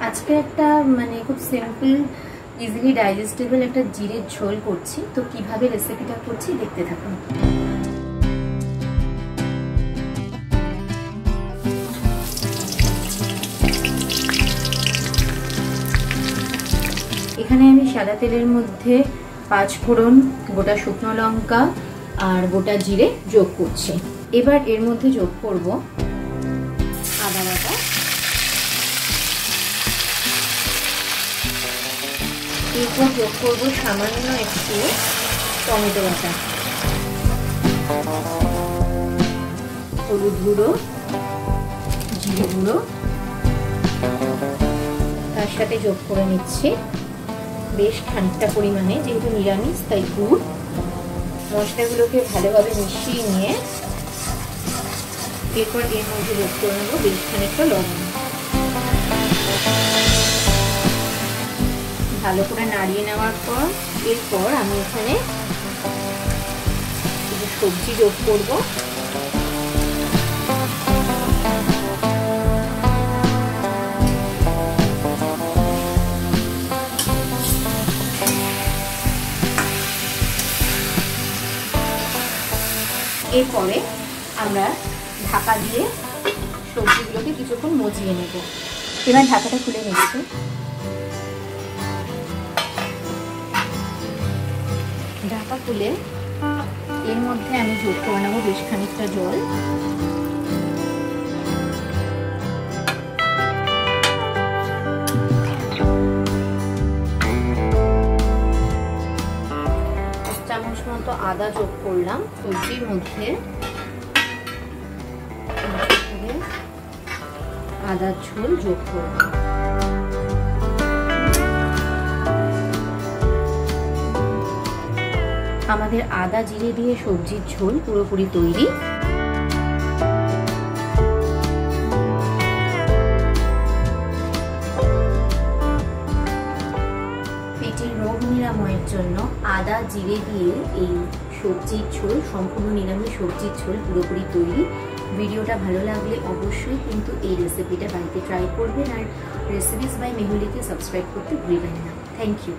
আজকে একটা মানে খুব সিম্পল ইজিলি ডাইজেস্টেবল একটা জিরের ঝোল করছি, তো কিভাবে রেসিপিটা করছি দেখতে থাকুন। এখানে আমি সাদা তেলের মধ্যে 5 ফোড়ন, গোটা শুকনো লঙ্কা আর গোটা জিরে যোগ করছি। এবার এর মধ্যে যোগ করব আদা বাটা, এরপর যোগ করব সামান্য একটু টমেটো বাটা, হলুদ গুঁড়ো, জিরে গুঁড়ো, তার সাথে যোগ করে নিচ্ছি বেশ খানিকটা পরিমাণে, যেহেতু নিরামিষ তাই গুড়। মশলাগুলোকে ভালোভাবে মিশিয়ে নিয়ে এরপর এর মধ্যে যোগ করে নেব বেশ খানিকটা লবণ। ভালো করে নাড়িয়ে নেওয়ার পর এরপর আমি এখানে সবজি যোগ করব। এরপরে আমরা ঢাকা দিয়ে সবজিগুলোকে কিছুক্ষণ মজিয়ে নেব। এবার ঢাকাটা খুলে নিচ্ছি। ঢাকা খুলে এর মধ্যে আমি যোগ করে নেব বেশ খানিকটা জল। চামচ মতো আদা যোগ করলাম সবজির মধ্যে। আদার ঝোল যোগ করব। আমাদের আদা জিরে দিয়ে সবজির ঝোল পুরোপুরি তৈরি। পেটের রোগ নিরাময়ের জন্য আদা জিরে দিয়ে এই সবজির ঝোল, সম্পূর্ণ নিরামিষ সবজির ঝোল পুরোপুরি তৈরি। ভিডিওটা ভালো লাগলে অবশ্যই কিন্তু এই রেসিপিটা বাড়িতে ট্রাই করবেন, আর রেসিপিস বাই মেহুলিকে সাবস্ক্রাইব করতে ভুলবেন না। Thank you.